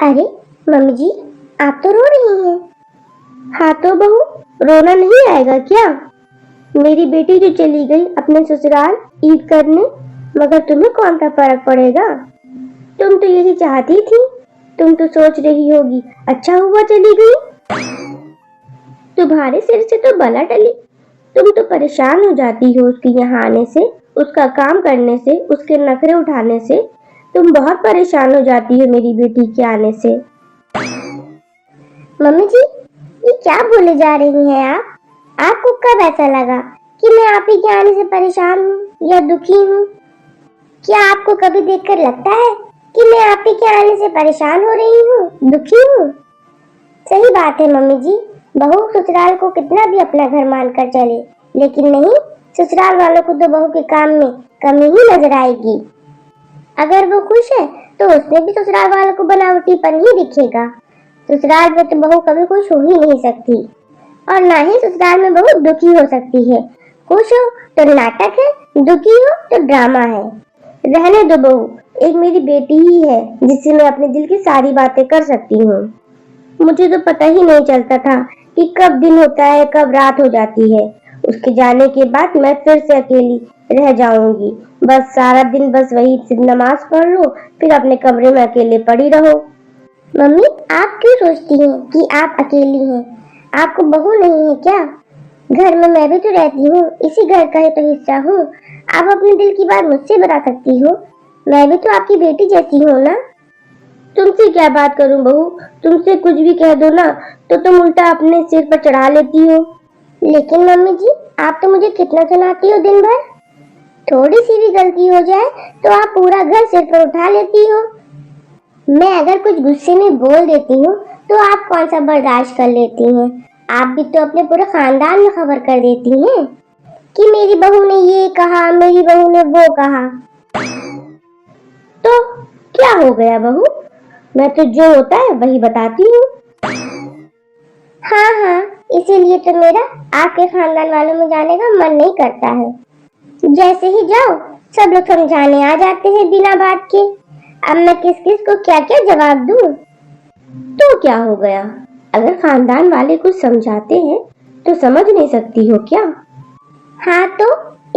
अरे मम्मी जी, आप तो रो रही हैं। हाँ तो बहू, रोना नहीं आएगा क्या? मेरी बेटी जो चली गई अपने ससुराल ईद करने, मगर तुम्हें कौन सा फर्क पड़ेगा? तुम तो यही चाहती थी। तुम तो सोच रही होगी अच्छा हुआ चली गई, तुम्हारे सिर से तो बला टली। तुम तो परेशान हो जाती हो उसके यहाँ आने से, उसका काम करने से, उसके नखरे उठाने से। तुम बहुत परेशान हो जाती हो मेरी बेटी के आने से। मम्मी जी, ये क्या बोले जा रही हैं आप? आपको कब ऐसा लगा कि मैं आप ही के आने से परेशान हूँ या दुखी हूँ? क्या आपको कभी देखकर लगता है कि मैं आप ही के आने से परेशान हो रही हूँ, दुखी हूँ? सही बात है मम्मी जी, बहू ससुराल को कितना भी अपना घर मानकर चले, लेकिन नहीं, ससुराल वालों को तो बहू के काम में कमी ही नजर आएगी। अगर वो खुश है तो उसमें भी ससुराल वालों को बनावटीपन ही दिखेगा। ससुराल में तो बहू कभी खुश हो ही नहीं सकती, और ना ही ससुराल में बहू दुखी हो सकती है। खुश हो तो नाटक है, दुखी हो तो ड्रामा है। रहने दो बहू, एक मेरी बेटी ही है जिससे मैं अपने दिल की सारी बातें कर सकती हूँ। मुझे तो पता ही नहीं चलता था कि कब दिन होता है कब रात हो जाती है। उसके जाने के बाद मैं फिर से अकेली रह जाऊंगी। बस सारा दिन बस वही नमाज पढ़ लो, फिर अपने कमरे में अकेले पड़ी रहो। मम्मी, आप क्यों सोचती हैं कि आप अकेली हैं? आपको बहू नहीं है क्या? घर में मैं भी तो रहती हूँ, इसी घर का ही तो हिस्सा हूँ। आप अपने दिल की बात मुझसे बता सकती हो। मैं भी तो आपकी बेटी जैसी हूँ ना। तुमसे क्या बात करूं बहू, तुमसे कुछ भी कह दो ना तो तुम उल्टा अपने सिर पर चढ़ा लेती हो। लेकिन मम्मी जी, आप तो मुझे कितना सुनाती हो दिन भर। थोड़ी सी भी गलती हो जाए तो आप पूरा घर सिर पर उठा लेती हो। मैं अगर कुछ गुस्से में बोल देती हूँ तो आप कौन सा बर्दाश्त कर लेती हैं? आप भी तो अपने पूरे खानदान में खबर कर देती हैं कि मेरी बहू ने ये कहा, मेरी बहू ने वो कहा। तो क्या हो गया बहू, मैं तो जो होता है वही बताती हूँ। हाँ हाँ, इसीलिए तो मेरा आपके खानदान वालों में जाने का मन नहीं करता है। जैसे ही जाओ सब लोग समझाने आ जाते हैं बिना बात के। अब मैं किस किस को क्या क्या जवाब दूँ? तो क्या हो गया, अगर खानदान वाले कुछ समझाते हैं तो समझ नहीं सकती हो क्या? हाँ तो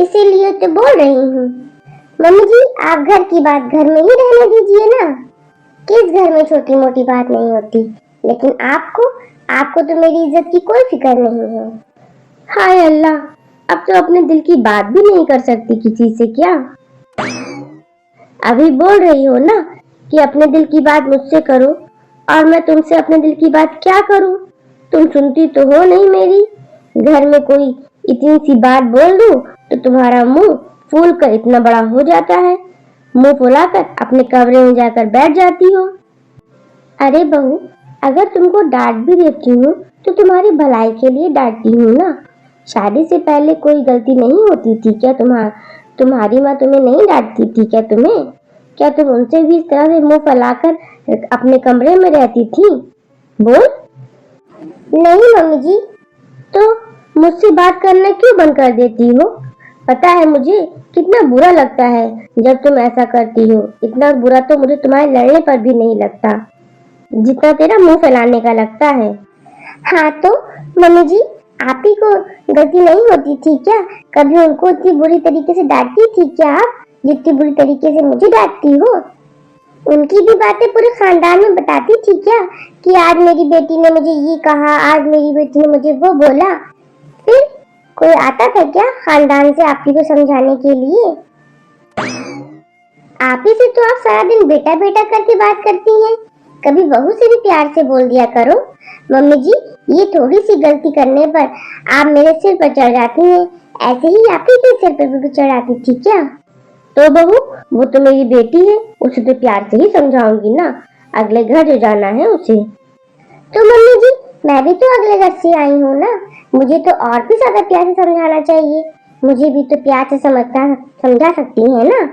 इसीलिए तो बोल रही हूँ। मम्मी जी, आप घर की बात घर में ही रहने दीजिए ना। किस घर में छोटी मोटी बात नहीं होती, लेकिन आपको आपको तो मेरी इज्जत की कोई फिक्र नहीं है। हाय अल्लाह, अब तो अपने दिल की बात भी नहीं कर सकती किसी से क्या? अभी बोल रही हो ना कि अपने दिल की बात मुझसे करो, और मैं तुमसे अपने दिल की बात क्या करूं? तुम सुनती तो हो नहीं मेरी। घर में कोई इतनी सी बात बोल दूं तो तुम्हारा मुंह फूल कर इतना बड़ा हो जाता है, मुंह फुलाकर अपने कमरे में जाकर बैठ जाती हो। अरे बहू, अगर तुमको डांट भी देती हूँ तो तुम्हारी भलाई के लिए डांटती हूँ ना। शादी से पहले कोई गलती नहीं होती थी क्या? तुम्हारी माँ तुम्हें नहीं डांटती थी क्या? क्या तुम उनसे भी इस तरह से मुंह फैलाकर अपने कमरे में रहती थी? बोल। नहीं मम्मी जी। तो मुझसे बात करना क्यों बंद कर देती हो? पता है मुझे कितना बुरा लगता है जब तुम ऐसा करती हो। इतना बुरा तो मुझे तुम्हारे लड़ने पर भी नहीं लगता जितना तेरा मुंह फैलाने का लगता है। हाँ तो मम्मी जी, आप ही को गलती नहीं होती थी क्या? कभी उनको इतनी बुरी तरीके से डांटती थी क्या आप, जितनी बुरी तरीके से मुझे डांटती हो? उनकी भी बातें पूरे खानदान में बताती थी क्या कि आज मेरी बेटी ने मुझे ये कहा, आज मेरी बेटी ने मुझे वो बोला? फिर कोई आता था क्या खानदान से आप ही को समझाने के लिए? आप ही से तो आप सारा दिन बेटा बेटा करके बात करती हैं। कभी बहू से भी प्यार से बोल दिया करो। मम्मी जी, ये थोड़ी सी गलती करने पर आप मेरे सिर पर चढ़ जाती हैं। ऐसे ही आप ही के सिर पर भी चढ़ आती थी क्या? तो बहू, वो तो मेरी बेटी है, उसे तो प्यार से ही समझाऊंगी ना। अगले घर जो जाना है उसे। तो मम्मी जी, मैं भी तो अगले घर से आई हूँ ना, मुझे तो और भी ज्यादा प्यार से समझाना चाहिए। मुझे भी तो प्यार से समझा सकती है ना,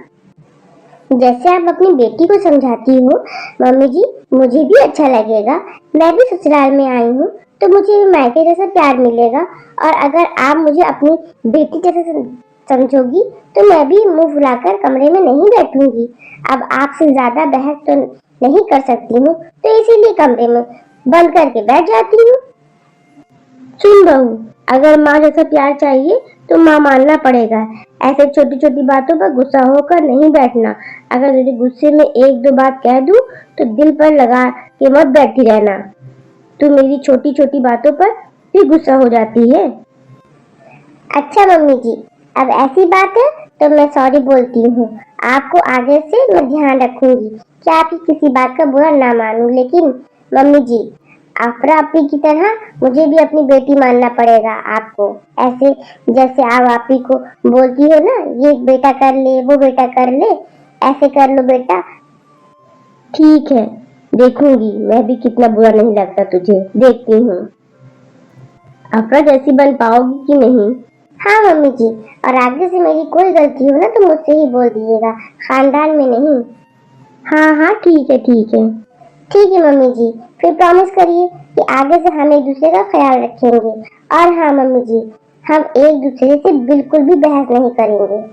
जैसे आप अपनी बेटी को समझाती हो। मम्मी जी, मुझे भी अच्छा लगेगा। मैं भी ससुराल में आई हूँ तो मुझे भी मायके जैसा प्यार मिलेगा, और अगर आप मुझे अपनी बेटी जैसे समझोगी तो मैं भी मुंह फुलाकर कमरे में नहीं बैठूंगी। अब आपसे ज्यादा बहस तो नहीं कर सकती हूँ तो इसीलिए कमरे में बंद करके बैठ जाती हूँ। सुन बहू, अगर माँ जैसा प्यार चाहिए तो माँ मानना पड़ेगा। ऐसे छोटी छोटी बातों पर गुस्सा होकर नहीं बैठना। अगर तुझे गुस्से में एक दो बात कह दूं तो दिल पर लगा के मत बैठी रहना। तू मेरी छोटी छोटी बातों पर भी गुस्सा हो जाती है। अच्छा मम्मी जी, अब ऐसी बात है तो मैं सॉरी बोलती हूँ। आपको आगे से मैं ध्यान रखूंगी कि आपकी किसी बात का बुरा ना मानूं। लेकिन मम्मी जी, अफरा आपी की तरह मुझे भी अपनी बेटी मानना पड़ेगा आपको। ऐसे जैसे आप आपी को बोलती हो ना, ये बेटा कर ले, वो बेटा कर ले, ऐसे कर लो बेटा। ठीक है, देखूंगी मैं भी कितना बुरा नहीं लगता तुझे, देखती हूँ अफरा जैसी बन पाओगी कि नहीं। हाँ मम्मी जी, और आगे से मेरी कोई गलती हो ना तो मुझसे ही बोल दीजिएगा, खानदान में नहीं। हाँ हाँ ठीक है ठीक है। ठीक है मम्मी जी, फिर प्रॉमिस करिए कि आगे से हम एक दूसरे का ख्याल रखेंगे। और हाँ मम्मी जी, हम एक दूसरे से बिल्कुल भी बहस नहीं करेंगे।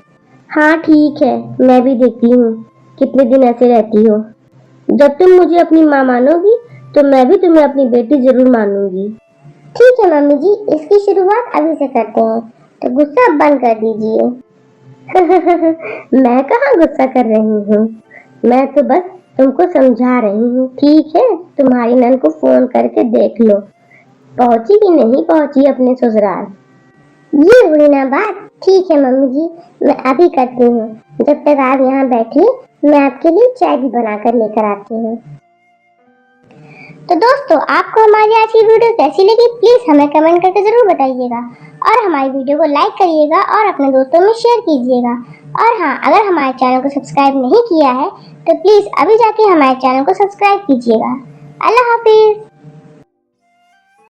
हाँ ठीक है, मैं भी देखती हूँ कितने दिन ऐसे रहती हो। जब तुम मुझे अपनी माँ मानोगी तो मैं भी तुम्हें अपनी बेटी जरूर मानूंगी। ठीक है मम्मी जी, इसकी शुरुआत अभी से करते हैं, तो गुस्सा बंद कर दीजिए। मैं कहाँ गुस्सा कर रही हूँ, मैं तो बस तुमको समझा रही हूँ। ठीक है, तुम्हारी नन को फोन करके देख लो पहुंची कि नहीं पहुंची अपने ससुराल। ये हुई ना बात। ठीक है मम्मी जी, मैं अभी करती हूँ। जब तक आप यहाँ बैठिए, मैं आपके लिए चाय भी बनाकर लेकर आती हूँ। तो दोस्तों, आपको हमारी आज की वीडियो कैसी लगी प्लीज हमें कमेंट करके जरूर बताइएगा, और हमारी वीडियो को लाइक करिएगा और अपने दोस्तों में शेयर कीजिएगा। और हाँ, अगर हमारे चैनल को सब्सक्राइब नहीं किया है तो प्लीज अभी जाके हमारे चैनल को सब्सक्राइब कीजिएगा। अल्लाह हाफिज।